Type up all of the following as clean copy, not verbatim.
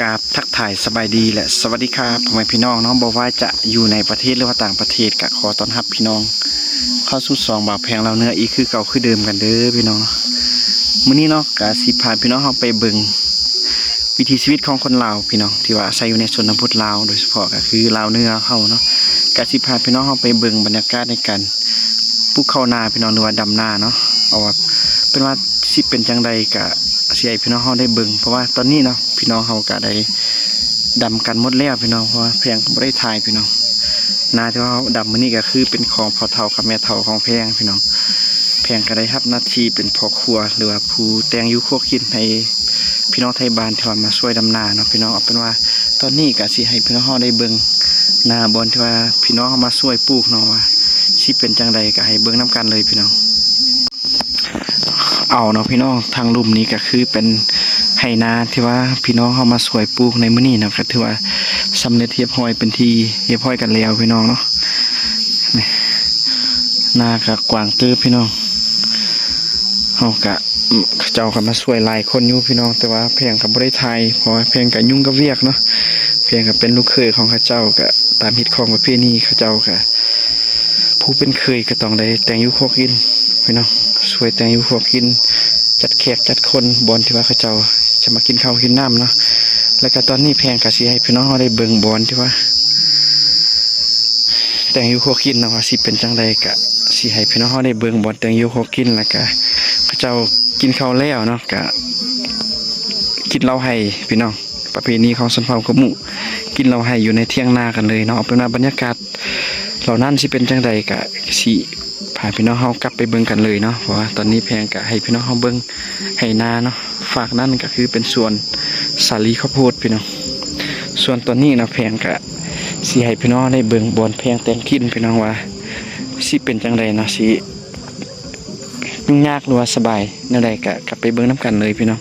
กราบทักทายสบายดีและสวัสดีครับพ่อแม่พี่น้องเนาะบอกว่าจะอยู่ในประเทศหรือว่าต่างประเทศก็ขอต้อนรับพี่น้องเข้าสู่ซองบ่าวแพงเราเนื้ออีกคือเก่าคือเดิมกันเด้อพี่น้องมื้อนี้เนาะก็สิพาพี่น้องเฮาไปเบิ่งวิถีชีวิตของคนลาวพี่น้องที่ว่าอาศัยอยู่ในชนบทลาวโดยเฉพาะก็คือลาวเหนือเฮาเนาะก็สิพาพี่น้องเฮาไปเบิ่งบรรยากาศในการปลูกข้าวนาพี่น้องหรือว่าดำนาเนาะเอาว่าเป็นว่าสิเป็นจังใดก็สิให้พี่น้องเฮาได้เบิ่งเพราะว่าตอนนี้เนาะพี่น้องเฮาก็ได้ดำกันหมดแล้วพี่น้องเพราะว่าแพงก็บ่ได้ถ่ายพี่น้องนาที่ว่าดำมื้อนี้ก็คือเป็นของพ่อเฒ่ากับแม่เฒ่าของแพงพี่น้องแพงก็ได้รับหน้าที่เป็นพ่อครัวหรือว่าผู้แต่งอยู่ครัวกินให้พี่น้องไทยบ้านที่ว่ามาช่วยดำนาเนาะพี่น้องเอาเป็นว่าตอนนี้ก็สิให้พี่น้องเฮาได้เบิ่งนาบอนที่ว่าพี่น้องเฮามาช่วยปลูกเนาะว่าสิเป็นจังใดก็ให้เบิ่งนํกันเลยพี่น้องเอาเนาะพี่น้องทางลุ่มนี้ก็คือเป็นไหนาที่ว่าพี่น้องเขามาสวยปลูกในมื้อนี้นะก็ถือว่าสำเร็จเรียบร้อยเป็นที่เรียบร้อยกันแล้วพี่น้องเนาะนี่นาก็กว้างตื้อพี่น้องเขาก็เจ้าก็มาสวยหลายคนอยู่พี่น้องแต่ว่าเพียงกับบ่ได้ถ่ายเพราะว่าเพียงกับยุ่งกับเวียกเนาะเพียงกับเป็นลูกเคยของเขาเจ้าก็ตามฮิตของประเพณีเขาเจ้าก็ผู้เป็นเคยก็ต้องได้แต่งอยู่ครัวกินพี่น้องสวยแต่งอยู่ครัวกินจัดแขกจัดคนบอนที่ว่าเขาเจ้าจะมากินข้าวกินน้ำเนาะแล้วก็ตอนนี้แพงกะสิให้พี่น้องได้เบิ่งบอนที่ว่าแต่งอยู่ครัวกินเนาะว่าสิเป็นจังใดกะสิให้พี่น้องได้เบิ่งบอนแต่งอยู่ครัวกินแล้วก็เขาเจ้ากินข้าวแล้วเนาะกะกินเหล้าให้พี่น้องประเพณีของชนเผ่ากะหมู่กินเหล้าให้อยู่ในเที่ยงนากันเลยเนาะเป็นว่าบรรยากาศเหล่านั้นสิเป็นจังใดกะสิพาพี่น้องเฮากลับไปเบิ่งกันเลยเนาะเพราะว่าตอนนี้แพงกะให้พี่น้องเฮาเบิ่งให้นาเนาะฝากนั่นก็คือเป็นส่วนสาลีข้าวโพดพี่น้องส่วนตอนนี้นะแพงกะสิให้พี่น้องได้เบิ่งบอนแพงแต่งขินพี่น้องว่าสิเป็นจังไดเนาะสิยุ่งยากหรือว่าสบายแนวใดกะกลับไปเบิ่งนํกันเลยพี่น้อง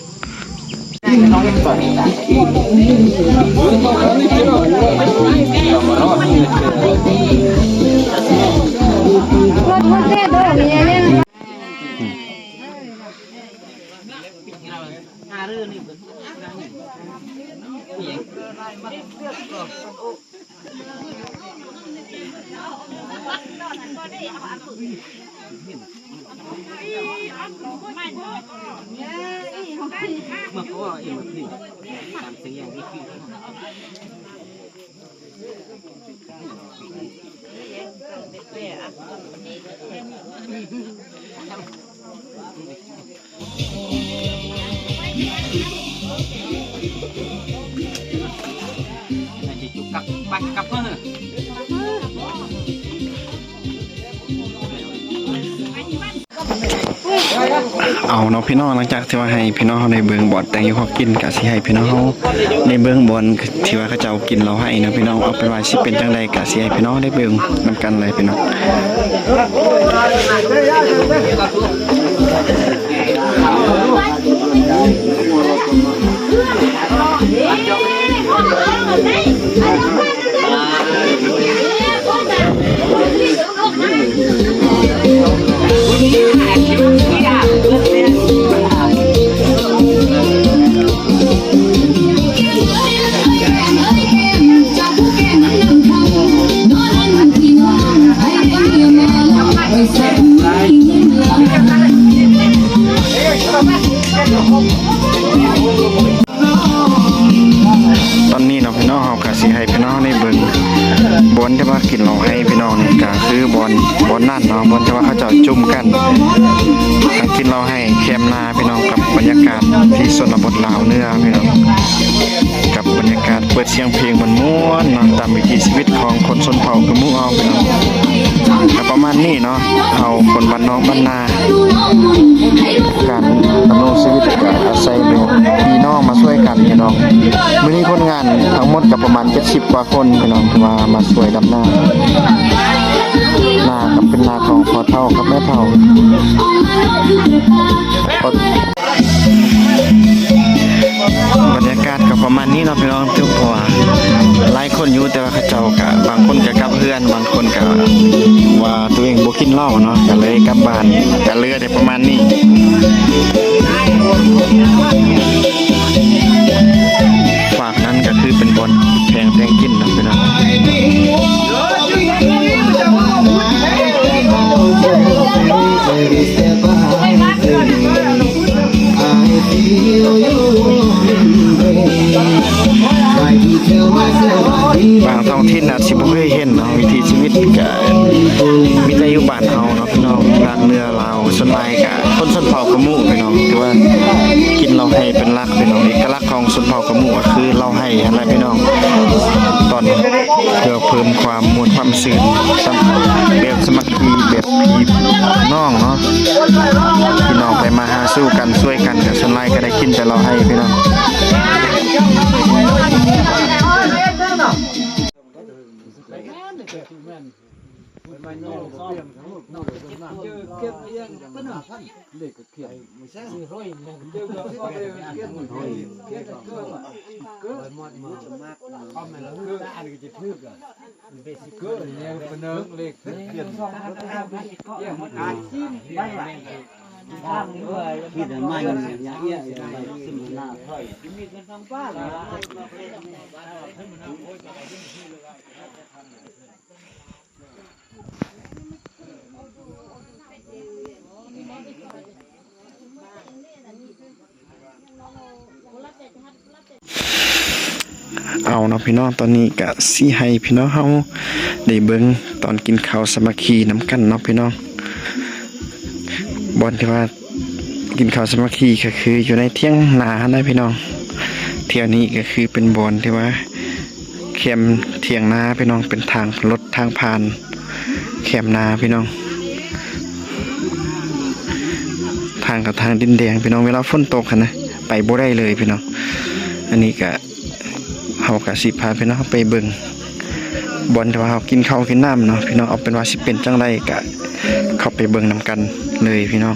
เอาเนาะพี่น้องหลังจากที่ว่าให้พี่น้องเขาในเบิ่งบอนแต่งอยู่เขากินกะสิให้พี่น้องเขาในเบิ่งบอนที่ว่าเขาเจ้ากินเราให้นะพี่น้องเอาไปว่าสิเป็นจังไดกะสิให้พี่น้องได้เบิ่งนำกันเลยพี่น้องตอนนี้เนาะพี่น้องเฮากะสิให้พี่น้องได้เบิ่งบอนที่ว่ากินเราให้พี่น้องนี่ก็คือบอนนั่นเนาะบอนที่ว่าเขาเจ้าจุ่มกันการกินเราให้แคมนาพี่น้องกับบรรยากาศที่ชนบทลาวเหนือพี่น้องกับบรรยากาศเปิดเสียงเพลงม่วนๆเนาะตามวิถีชีวิตของคนชนเผ่ากะหมู่เอาพี่น้องก็ประมาณนี้เนาะเอาคนบ้านน้องบ้านนาการดำรงชีวิตก็อาศัยแบบพี่น้องมาช่วยกันพี่น้องมื้อนี้คนงานทั้งหมดก็ประมาณ70กว่าคนพี่น้องที่มาช่วยดำนาก็เป็นนาของพ่อเฒ่ากับแม่เฒ่าบรรยากาศก็ประมาณนี้เนาะพี่น้องทุกคนหลายคนอยู่แต่ว่าเขาเจ้าก็บางคนก็กลับเพื่อนบางคนก็ว่าตัวเองบ่กินเหล้าเนาะก็เลยกลับบ้านก็เหลือได้ประมาณนี้ฝากนะ บางท้องถิ่นอาจสิบ่เคยเห็นเนาะวิถีชีวิตก็มีแต่อยู่บ้านเฮาเนาะพี่น้องภาคเหนือลาวส่วนหลายก็คนชนเผ่ากะหมู่พี่น้องถือว่ากินเหล้าให้เป็นหลักพี่น้องเอกลักษณ์ของชนเผ่ากะหมู่ก็คือเหล้าให้นั่นแหละพี่น้องตอนเพื่อเพิ่มความมวลความซื่นแบบสมัครคีแบบพี่น้องเนาะพี่น้องไปมาหาสู้กันช่วยกันก็ส่วนหลายก็ได้กินแต่เหล้าให้พี่น้อง khi là mai mình nhã nhẹ thì là xin là thôiเอาเนาะพี่น้องตอนนี้ก็สิให้พี่น้องเฮาได้เบิ่งตอนกินข้าวสามัคคีนำกันเนาะพี่น้องบอนที่ว่ากินข้าวสามัคคีก็คืออยู่ในเที่ยงนานะพี่น้องเที่ยวนี้ก็คือเป็นบอนที่ว่าแคมเที่ยงนาพี่น้องเป็นทางรถทางผ่านแคมนาพี่น้องทางกับทางดินแดงพี่น้องเวลาฝนตกนะไปบ่ได้เลยพี่น้องอันนี้ก็เฮาก็สิพาพี่น้องไปเบิ่งบอนที่ว่าเฮากินข้าวกินน้ำเนาะพี่น้องเอาเป็นว่าสิเป็นจังไดก็เข้าไปเบิ่งนำกันเลยพี่น้อง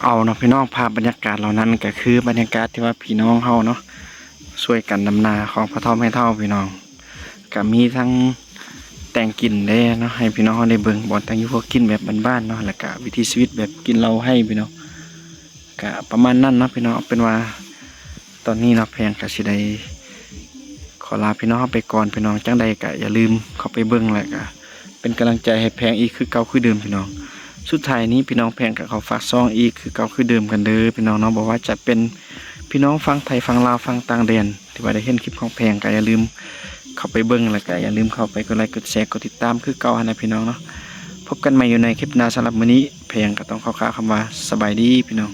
เอาเนาะพี่น้องภาพบรรยากาศเหล่านั้นก็คือบรรยากาศที่ว่าพี่น้องเฮาเนาะช่วยกันดำนาของพ่อเฒ่าแม่เฒ่าพี่น้องก็มีทั้งแต่งกินได้เนาะให้พี่น้องเฮาได้เบิ่งบ่แต่งอยู่พวกกินแบบบ้านๆเนาะแล้วก็วิถีชีวิตแบบกินเหล้าให้พี่น้องก็ประมาณนั้นเนาะพี่น้องเอาเป็นว่าตอนนี้เนาะแพงก็สิได้ขอลาพี่น้องเฮาไปก่อนพี่น้องจังใดก็อย่าลืมเข้าไปเบิ่งแล้วก็เป็นกำลังใจให้แพงอีกคือเก่าคือเดิมพี่น้องสุดท้ายนี้พี่น้องแพงกับเขาฝากซองอีกคือเก่าคือเดิมกันเด้อพี่น้องเนาะบอกว่าจะเป็นพี่น้องฟังไทยฟังลาวฟังต่างแดนที่ว่าได้เห็นคลิปของแพงก็อย่าลืมเข้าไปเบิ่งแล้วก็อย่าลืมเข้าไปกดไลค์กดแชร์กดติดตามคือเก่านะพี่น้องเนาะพบกันใหม่อยู่ในคลิปหน้าสำหรับมื้อนี้แพงก็ต้องขอคำว่าสบายดีพี่น้อง